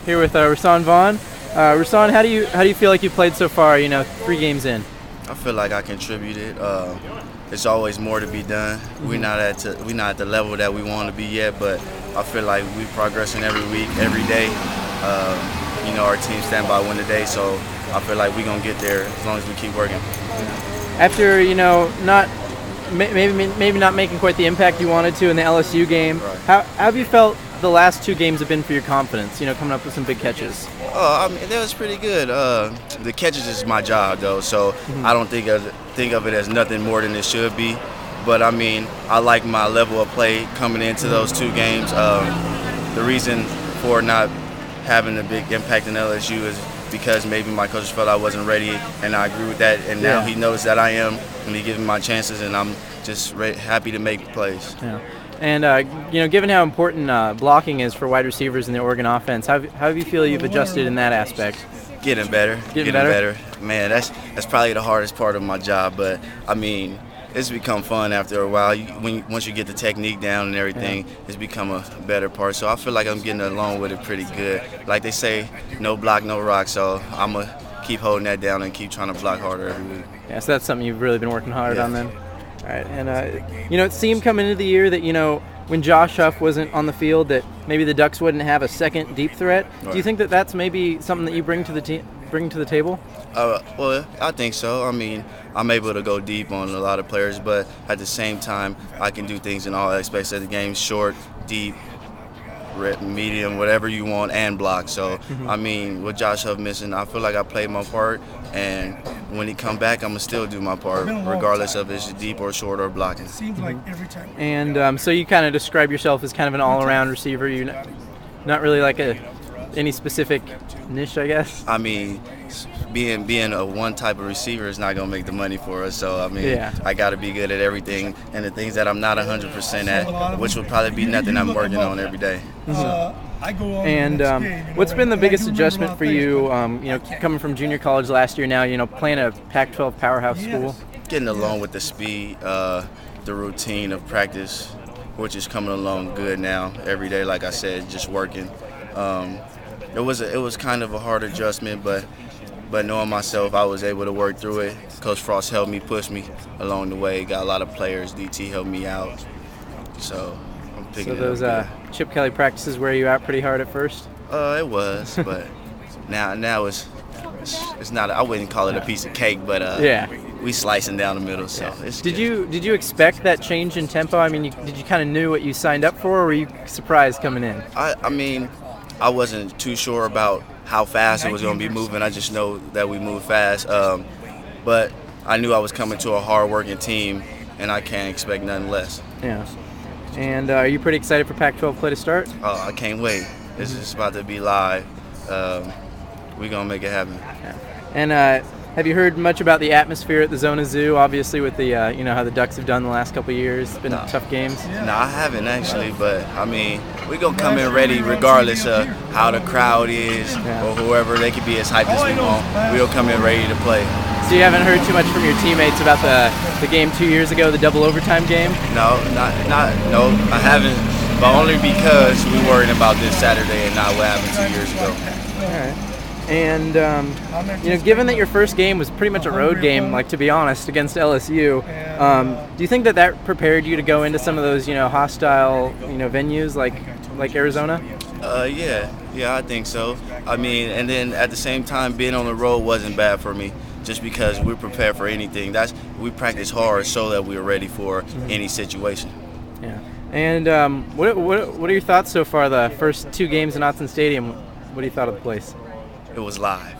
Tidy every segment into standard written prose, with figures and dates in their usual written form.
here with Rahsaan Vaughn. Rahsaan, how do you feel like you played so far? 3 games in. I feel like I contributed. There's always more to be done. We're not at the level that we want to be yet, but I feel like we're progressing every week, every day. Our team stand by win the day, so I feel like we're gonna get there as long as we keep working. After not maybe not making quite the impact you wanted to in the LSU game, right. How have you felt the last 2 games have been for your confidence? Coming up with some big catches. That was pretty good. The catches is my job though, so I don't think of it as nothing more than it should be. But I like my level of play coming into those 2 games. The reason for not having a big impact in LSU is because maybe my coach felt I wasn't ready, and I agree with that. And now he knows that I am, and he gives me my chances, and I'm just happy to make plays. Yeah. And given how important blocking is for wide receivers in the Oregon offense, how do you feel you've adjusted in that aspect? Getting better. Getting better. Man, that's probably the hardest part of my job, but it's become fun after a while. Once you get the technique down and everything, it's become a better part. So I feel like I'm getting along with it pretty good. Like they say, no block, no rock. So I'm going to keep holding that down and keep trying to block harder every week. Yeah, so that's something you've really been working hard on then. All right, and it seemed coming into the year that when Josh Huff wasn't on the field, that maybe the Ducks wouldn't have a second deep threat. Right. Do you think that that's maybe something that you bring to the table? Well, I think so. I'm able to go deep on a lot of players, but at the same time, I can do things in all aspects of the game: short, deep, medium, whatever you want, and block. So, with Josh Huff missing, I feel like I played my part, and when he come back, I'm gonna still do my part, regardless of it's deep or short or blocking. Seems like every time. And so you kind of describe yourself as kind of an all-around receiver. You're not really like any specific niche, I guess. Being a one type of receiver is not gonna make the money for us. So I got to be good at everything, and the things that I'm not 100% at, which will probably be nothing I'm working on every day. And what's been the biggest adjustment for you? Coming from junior college last year, now playing a Pac-12 powerhouse school. Getting along with the speed, the routine of practice, which is coming along good now every day. Like I said, just working. It was kind of a hard adjustment, but knowing myself, I was able to work through it. Coach Frost helped me, pushed me along the way. Got a lot of players. DT helped me out. So I'm picking it up. So those Chip Kelly practices wear you out pretty hard at first? It was, but now it's not. I wouldn't call it a piece of cake, but we slicing down the middle. So it's Did you expect that change in tempo? Did you kind of knew what you signed up for, or were you surprised coming in? I wasn't too sure about how fast it was going to be moving. I just know that we move fast. But I knew I was coming to a hard-working team, and I can't expect nothing less. Yeah. And are you pretty excited for Pac-12 play to start? Oh, I can't wait. This is about to be live. We're going to make it happen. Yeah. And have you heard much about the atmosphere at the Zona Zoo? Obviously, with the how the Ducks have done the last couple of years, it's been tough games. No, I haven't actually, but we're gonna come in ready regardless of how the crowd is or whoever. They could be as hyped as we want. We'll come in ready to play. So you haven't heard too much from your teammates about the game 2 years ago, the double overtime game? No, no, I haven't, but only because we're worrying about this Saturday and not what happened 2 years ago. All right. And given that your first game was pretty much a road game, to be honest, against LSU, do you think that prepared you to go into some of those hostile venues like Arizona? Yeah, I think so. And then at the same time, being on the road wasn't bad for me, just because we're prepared for anything. We practice hard so that we're ready for any situation. Yeah. And what are your thoughts so far? The first 2 games in Autzen Stadium. What do you thought of the place? It was live.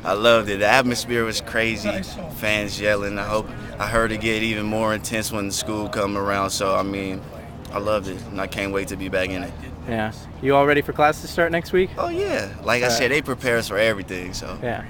I loved it. The atmosphere was crazy. Fans yelling. I heard it get even more intense when the school come around. So I loved it, and I can't wait to be back in it. Yeah. You all ready for class to start next week? Oh yeah. Like I said, they prepare us for everything. So. Yeah.